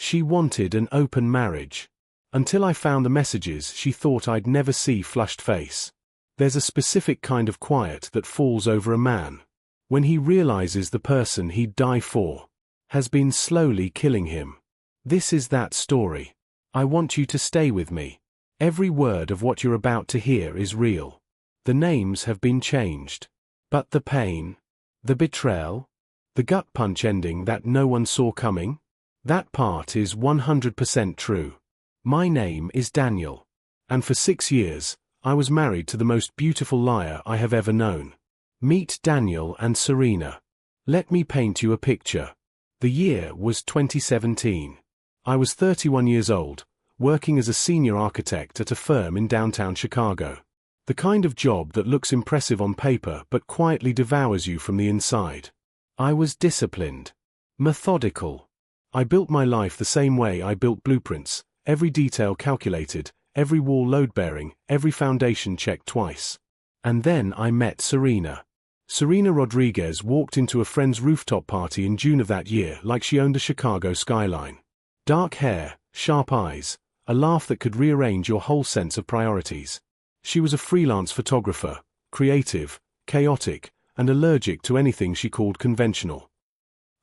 She wanted an open marriage. Until I found the messages she thought I'd never see flushed face. There's a specific kind of quiet that falls over a man when he realizes the person he'd die for has been slowly killing him. This is that story. I want you to stay with me. Every word of what you're about to hear is real. The names have been changed. But the pain, the betrayal, the gut punch ending that no one saw coming, that part is 100% true. My name is Daniel. And for 6 years, I was married to the most beautiful liar I have ever known. Meet Daniel and Serena. Let me paint you a picture. The year was 2017. I was 31 years old, working as a senior architect at a firm in downtown Chicago. The kind of job that looks impressive on paper but quietly devours you from the inside. I was disciplined, methodical. I built my life the same way I built blueprints, every detail calculated, every wall load-bearing, every foundation checked twice. And then I met Serena. Serena Rodriguez walked into a friend's rooftop party in June of that year like she owned the Chicago skyline. Dark hair, sharp eyes, a laugh that could rearrange your whole sense of priorities. She was a freelance photographer, creative, chaotic, and allergic to anything she called conventional.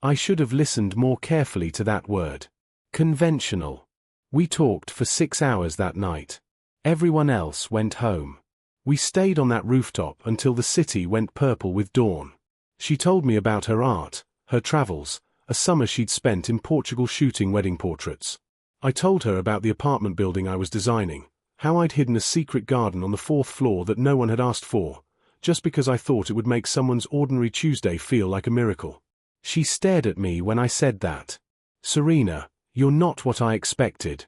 I should have listened more carefully to that word. Conventional. We talked for 6 hours that night. Everyone else went home. We stayed on that rooftop until the city went purple with dawn. She told me about her art, her travels, a summer she'd spent in Portugal shooting wedding portraits. I told her about the apartment building I was designing, how I'd hidden a secret garden on the 4th floor that no one had asked for, just because I thought it would make someone's ordinary Tuesday feel like a miracle. She stared at me when I said that. Serena, you're not what I expected.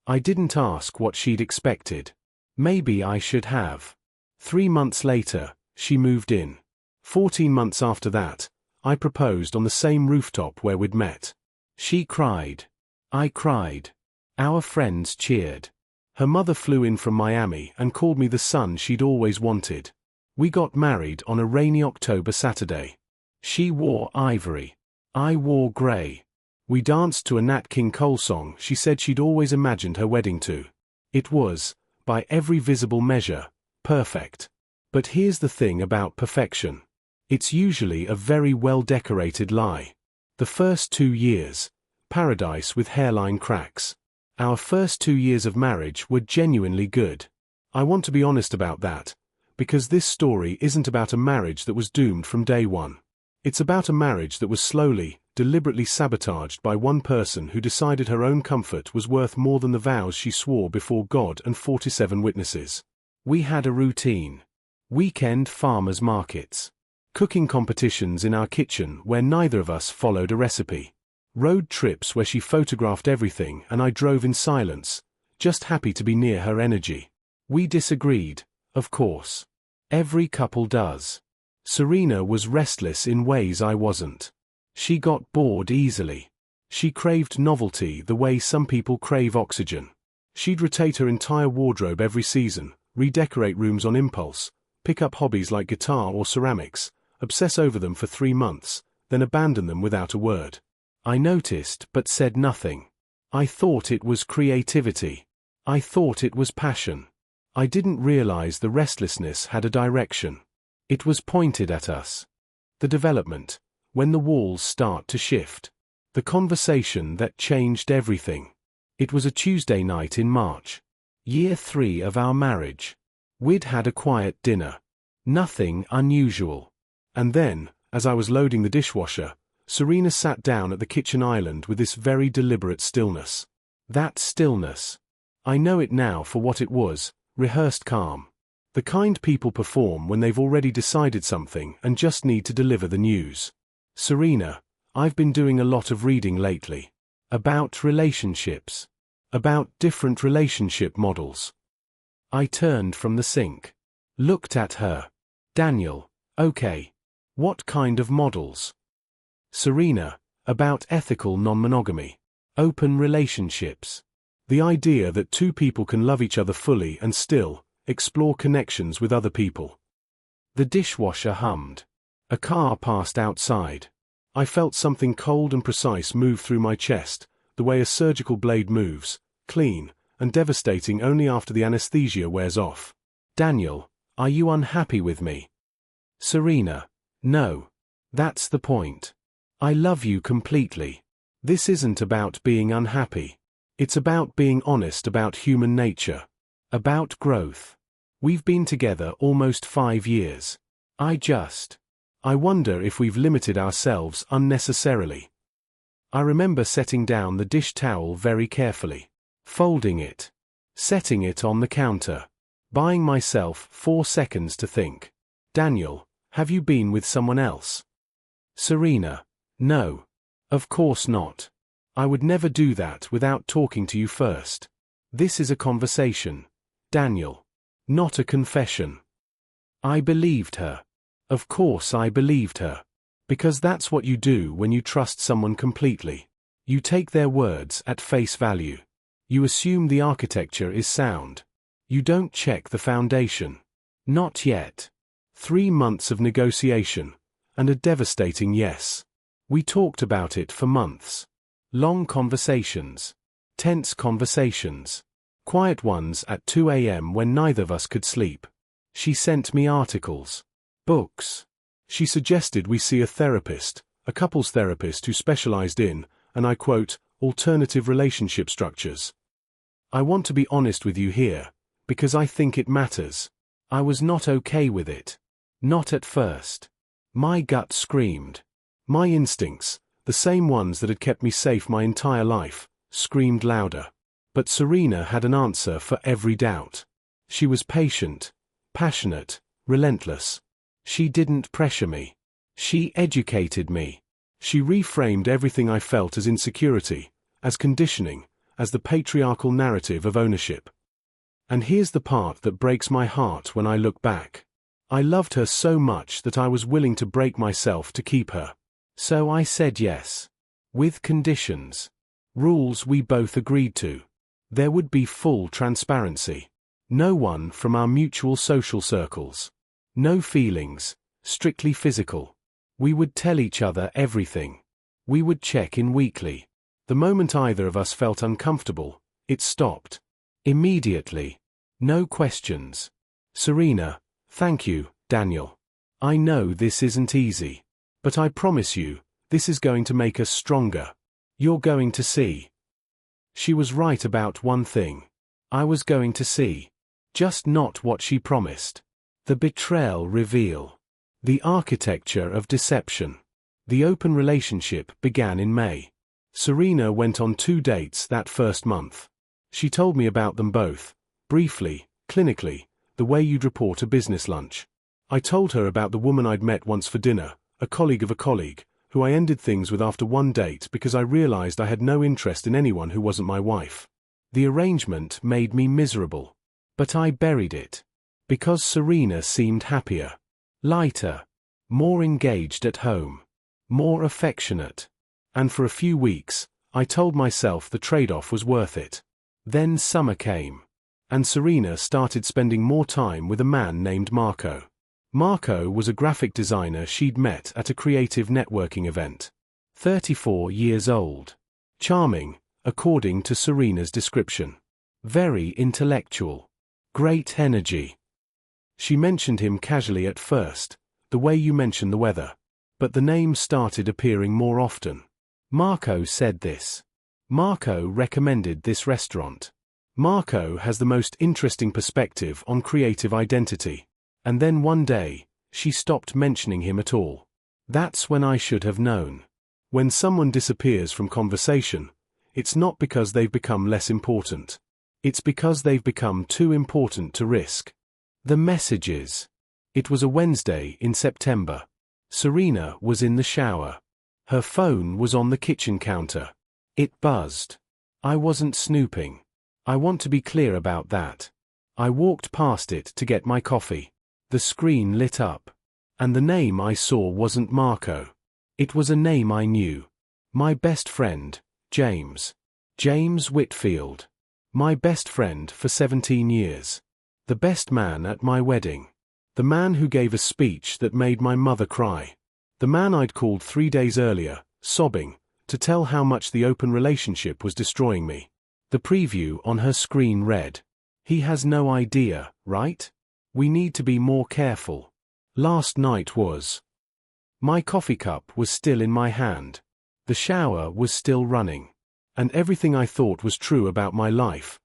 I didn't ask what she'd expected. Maybe I should have. 3 months later, she moved in. 14 months after that, I proposed on the same rooftop where we'd met. She cried. I cried. Our friends cheered. Her mother flew in from Miami and called me the son she'd always wanted. We got married on a rainy October Saturday. She wore ivory. I wore grey. We danced to a Nat King Cole song she said she'd always imagined her wedding to. It was, by every visible measure, perfect. But here's the thing about perfection. It's usually a very well-decorated lie. The first 2 years, paradise with hairline cracks. Our first 2 years of marriage were genuinely good. I want to be honest about that, because this story isn't about a marriage that was doomed from day one. It's about a marriage that was slowly, deliberately sabotaged by one person who decided her own comfort was worth more than the vows she swore before God and 47 witnesses. We had a routine. Weekend farmers markets. Cooking competitions in our kitchen where neither of us followed a recipe. Road trips where she photographed everything and I drove in silence, just happy to be near her energy. We disagreed, of course. Every couple does. Serena was restless in ways I wasn't. She got bored easily. She craved novelty the way some people crave oxygen. She'd rotate her entire wardrobe every season, redecorate rooms on impulse, pick up hobbies like guitar or ceramics, obsess over them for 3 months, then abandon them without a word. I noticed but said nothing. I thought it was creativity. I thought it was passion. I didn't realize the restlessness had a direction. It was pointed at us. The development, when the walls start to shift. The conversation that changed everything. It was a Tuesday night in March. Year 3 of our marriage. We'd had a quiet dinner. Nothing unusual. And then, as I was loading the dishwasher, Serena sat down at the kitchen island with this very deliberate stillness. That stillness. I know it now for what it was, rehearsed calm. The kind people perform when they've already decided something and just need to deliver the news. Serena, I've been doing a lot of reading lately. About relationships. About different relationship models. I turned from the sink. Looked at her. Daniel, okay. What kind of models? Serena, about ethical non-monogamy. Open relationships. The idea that 2 people can love each other fully and still explore connections with other people. The dishwasher hummed. A car passed outside. I felt something cold and precise move through my chest, the way a surgical blade moves, clean, and devastating only after the anesthesia wears off. Daniel, are you unhappy with me? Serena, no. That's the point. I love you completely. This isn't about being unhappy. It's about being honest about human nature. About growth. We've been together almost 5 years. I wonder if we've limited ourselves unnecessarily. I remember setting down the dish towel very carefully, folding it, setting it on the counter, buying myself 4 seconds to think. Daniel, have you been with someone else? Serena, no. Of course not. I would never do that without talking to you first. This is a conversation, Daniel, not a confession. I believed her. Of course I believed her. Because that's what you do when you trust someone completely. You take their words at face value. You assume the architecture is sound. You don't check the foundation. Not yet. 3 months of negotiation, and a devastating yes. We talked about it for months. Long conversations. Tense conversations. Quiet ones at 2 a.m. when neither of us could sleep. She sent me articles. Books. She suggested we see a therapist, a couples therapist who specialized in, and I quote, alternative relationship structures. I want to be honest with you here, because I think it matters. I was not okay with it. Not at first. My gut screamed. My instincts, the same ones that had kept me safe my entire life, screamed louder. But Serena had an answer for every doubt. She was patient, passionate, relentless. She didn't pressure me. She educated me. She reframed everything I felt as insecurity, as conditioning, as the patriarchal narrative of ownership. And here's the part that breaks my heart when I look back. I loved her so much that I was willing to break myself to keep her. So I said yes. With conditions. Rules we both agreed to. There would be full transparency. No one from our mutual social circles. No feelings, strictly physical. We would tell each other everything. We would check in weekly. The moment either of us felt uncomfortable, it stopped. Immediately. No questions. Serena, thank you, Daniel. I know this isn't easy. But I promise you, this is going to make us stronger. You're going to see. She was right about one thing. I was going to see. Just not what she promised. The betrayal reveal. The architecture of deception. The open relationship began in May. Serena went on 2 dates that first month. She told me about them both, briefly, clinically, the way you'd report a business lunch. I told her about the woman I'd met once for dinner, a colleague of a colleague, who I ended things with after 1 date because I realized I had no interest in anyone who wasn't my wife. The arrangement made me miserable. But I buried it. Because Serena seemed happier, lighter, more engaged at home, more affectionate. And for a few weeks, I told myself the trade-off was worth it. Then summer came. And Serena started spending more time with a man named Marco. Marco was a graphic designer she'd met at a creative networking event. 34 years old. Charming, according to Serena's description. Very intellectual. Great energy. She mentioned him casually at first, the way you mention the weather. But the name started appearing more often. Marco said this. Marco recommended this restaurant. Marco has the most interesting perspective on creative identity. And then one day, she stopped mentioning him at all. That's when I should have known. When someone disappears from conversation, it's not because they've become less important. It's because they've become too important to risk. The messages. It was a Wednesday in September. Serena was in the shower. Her phone was on the kitchen counter. It buzzed. I wasn't snooping. I want to be clear about that. I walked past it to get my coffee. The screen lit up. And the name I saw wasn't Marco. It was a name I knew. My best friend, James. James Whitfield. My best friend for 17 years. The best man at my wedding. The man who gave a speech that made my mother cry. The man I'd called 3 days earlier, sobbing, to tell how much the open relationship was destroying me. The preview on her screen read, "He has no idea, right? We need to be more careful." Last night was. My coffee cup was still in my hand. The shower was still running. And everything I thought was true about my life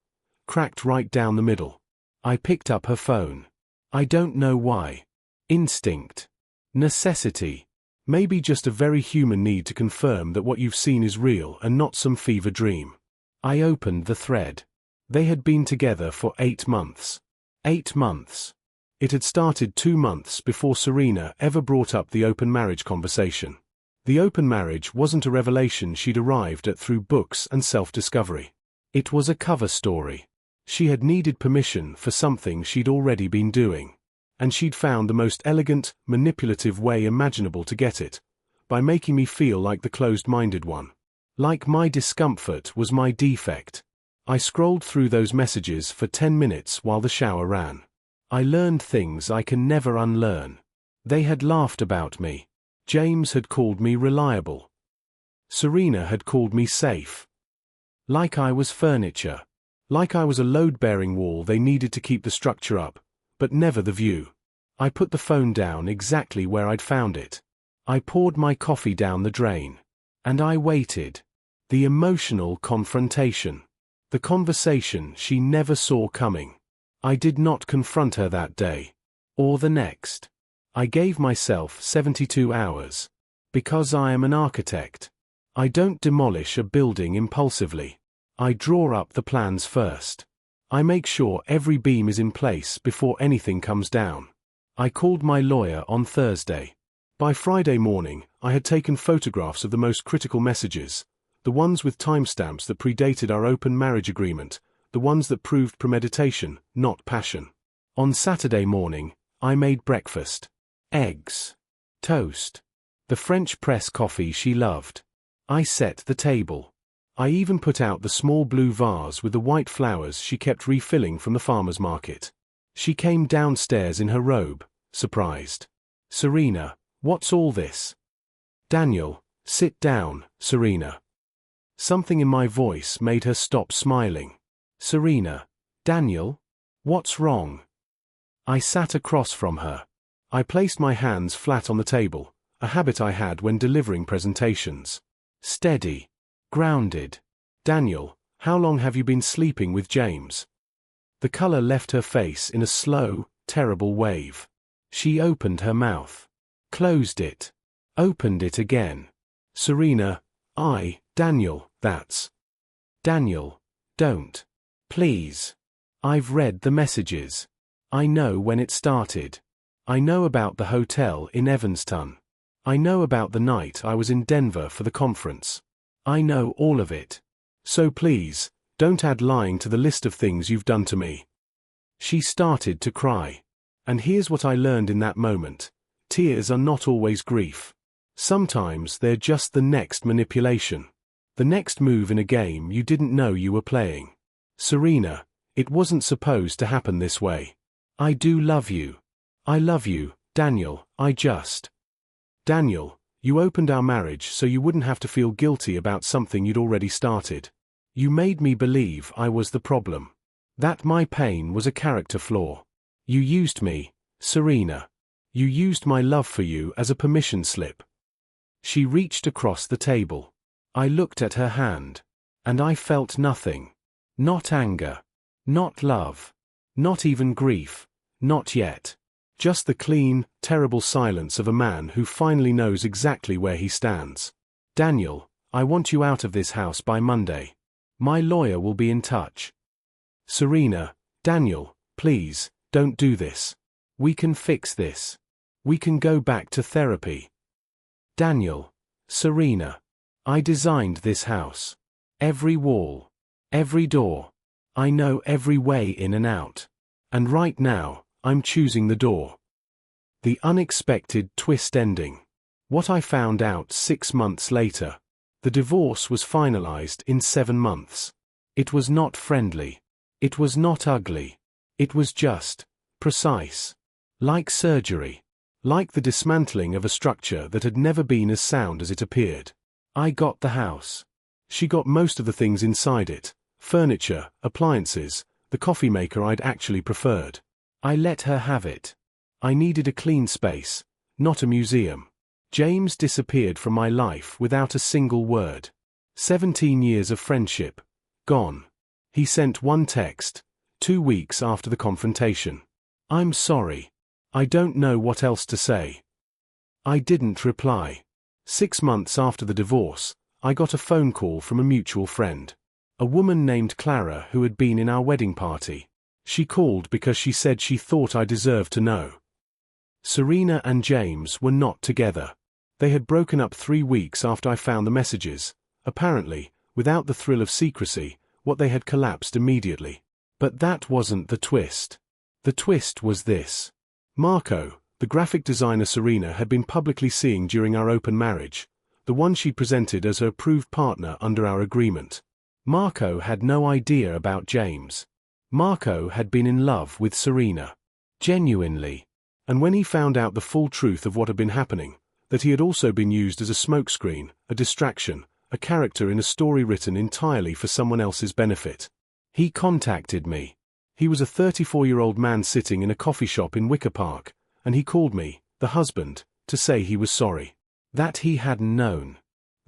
cracked right down the middle. I picked up her phone. I don't know why. Instinct. Necessity. Maybe just a very human need to confirm that what you've seen is real and not some fever dream. I opened the thread. They had been together for 8 months. 8 months. It had started 2 months before Serena ever brought up the open marriage conversation. The open marriage wasn't a revelation she'd arrived at through books and self-discovery. It was a cover story. She had needed permission for something she'd already been doing. And she'd found the most elegant, manipulative way imaginable to get it, by making me feel like the closed-minded one. Like my discomfort was my defect. I scrolled through those messages for 10 minutes while the shower ran. I learned things I can never unlearn. They had laughed about me. James had called me reliable. Serena had called me safe. Like I was furniture. Like I was a load-bearing wall they needed to keep the structure up, but never the view. I put the phone down exactly where I'd found it. I poured my coffee down the drain. And I waited. The emotional confrontation. The conversation she never saw coming. I did not confront her that day. Or the next. I gave myself 72 hours. Because I am an architect. I don't demolish a building impulsively. I draw up the plans first. I make sure every beam is in place before anything comes down. I called my lawyer on Thursday. By Friday morning, I had taken photographs of the most critical messages, the ones with timestamps that predated our open marriage agreement, the ones that proved premeditation, not passion. On Saturday morning, I made breakfast. Eggs. Toast. The French press coffee she loved. I set the table. I even put out the small blue vase with the white flowers she kept refilling from the farmer's market. She came downstairs in her robe, surprised. "Serena, what's all this?" "Daniel, sit down, Serena." Something in my voice made her stop smiling. "Serena, Daniel? What's wrong?" I sat across from her. I placed my hands flat on the table, a habit I had when delivering presentations. Steady. Grounded. "Daniel, how long have you been sleeping with James?" The color left her face in a slow, terrible wave. She opened her mouth. Closed it. Opened it again. "Serena, Daniel, that's..." "Daniel, don't. Please. I've read the messages. I know when it started. I know about the hotel in Evanston. I know about the night I was in Denver for the conference. I know all of it. So please, don't add lying to the list of things you've done to me." She started to cry. And here's what I learned in that moment. Tears are not always grief. Sometimes they're just the next manipulation. The next move in a game you didn't know you were playing. "Serena, it wasn't supposed to happen this way. I do love you. I love you, Daniel, Daniel, you opened our marriage so you wouldn't have to feel guilty about something you'd already started. You made me believe I was the problem. That my pain was a character flaw. You used me, Serena. You used my love for you as a permission slip." She reached across the table. I looked at her hand. And I felt nothing. Not anger. Not love. Not even grief. Not yet. Just the clean, terrible silence of a man who finally knows exactly where he stands. "Daniel, I want you out of this house by Monday. My lawyer will be in touch." "Serena, Daniel, please, don't do this. We can fix this. We can go back to therapy." "Daniel, Serena, I designed this house. Every wall. Every door. I know every way in and out. And right now, I'm choosing the door." The unexpected twist ending. What I found out 6 months later. The divorce was finalized in 7 months. It was not friendly. It was not ugly. It was just precise. Like surgery. Like the dismantling of a structure that had never been as sound as it appeared. I got the house. She got most of the things inside it: furniture, appliances, the coffee maker I'd actually preferred. I let her have it. I needed a clean space, not a museum. James disappeared from my life without a single word. 17 years of friendship. Gone. He sent one text, 2 weeks after the confrontation. I'm sorry. I don't know what else to say. I didn't reply. 6 months after the divorce, I got a phone call from a mutual friend. A woman named Clara who had been in our wedding party. She called because she said she thought I deserved to know. Serena and James were not together. They had broken up 3 weeks after I found the messages. Apparently, without the thrill of secrecy, what they had collapsed immediately. But that wasn't the twist. The twist was this. Marco, the graphic designer Serena had been publicly seeing during our open marriage, the one she presented as her approved partner under our agreement. Marco had no idea about James. Marco had been in love with Serena. Genuinely. And when he found out the full truth of what had been happening, that he had also been used as a smokescreen, a distraction, a character in a story written entirely for someone else's benefit, he contacted me. He was a 34-year-old man sitting in a coffee shop in Wicker Park, and he called me, the husband, to say he was sorry. That he hadn't known.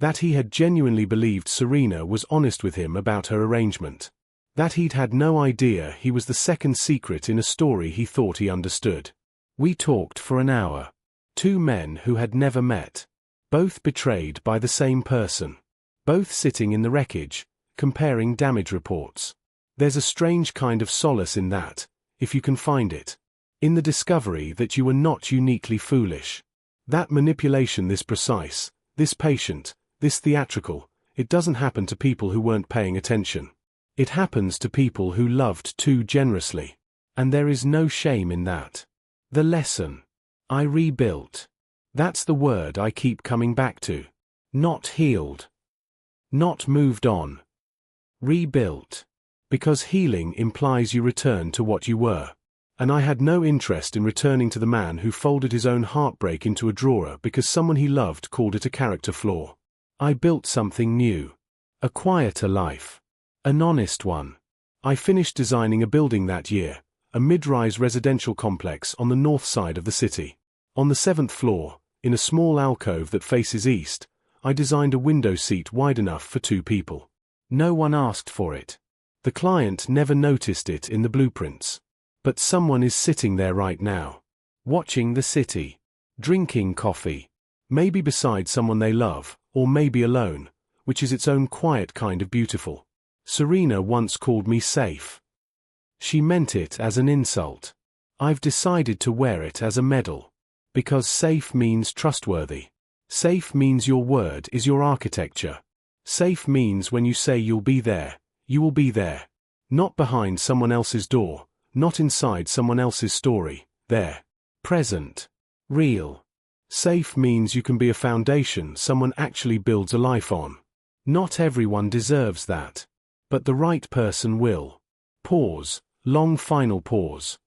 That he had genuinely believed Serena was honest with him about her arrangement. That he'd had no idea he was the second secret in a story he thought he understood. We talked for an hour. 2 men who had never met. Both betrayed by the same person. Both sitting in the wreckage, comparing damage reports. There's a strange kind of solace in that, if you can find it. In the discovery that you were not uniquely foolish. That manipulation this precise, this patient, this theatrical, it doesn't happen to people who weren't paying attention. It happens to people who loved too generously. And there is no shame in that. The lesson. I rebuilt. That's the word I keep coming back to. Not healed. Not moved on. Rebuilt. Because healing implies you return to what you were. And I had no interest in returning to the man who folded his own heartbreak into a drawer because someone he loved called it a character flaw. I built something new. A quieter life. An honest one. I finished designing a building that year, a mid-rise residential complex on the north side of the city. On the 7th floor, in a small alcove that faces east, I designed a window seat wide enough for 2 people. No one asked for it. The client never noticed it in the blueprints. But someone is sitting there right now. Watching the city. Drinking coffee. Maybe beside someone they love, or maybe alone, which is its own quiet kind of beautiful. Serena once called me safe. She meant it as an insult. I've decided to wear it as a medal. Because safe means trustworthy. Safe means your word is your architecture. Safe means when you say you'll be there, you will be there. Not behind someone else's door, not inside someone else's story, there. Present. Real. Safe means you can be a foundation someone actually builds a life on. Not everyone deserves that. But the right person will. Pause, long final pause.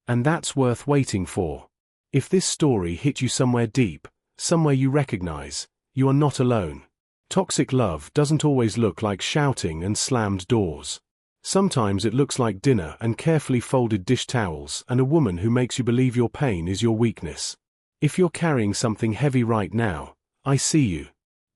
And that's worth waiting for. If this story hit you somewhere deep, somewhere you recognize, you are not alone. Toxic love doesn't always look like shouting and slammed doors. Sometimes it looks like dinner and carefully folded dish towels and a woman who makes you believe your pain is your weakness. If you're carrying something heavy right now, I see you.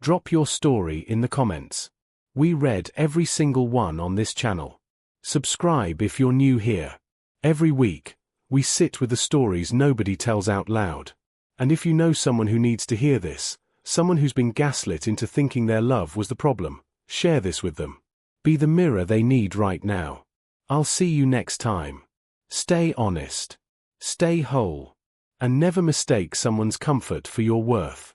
Drop your story in the comments. We read every single one on this channel. Subscribe if you're new here. Every week, we sit with the stories nobody tells out loud. And if you know someone who needs to hear this, someone who's been gaslit into thinking their love was the problem, share this with them. Be the mirror they need right now. I'll see you next time. Stay honest. Stay whole. And never mistake someone's comfort for your worth.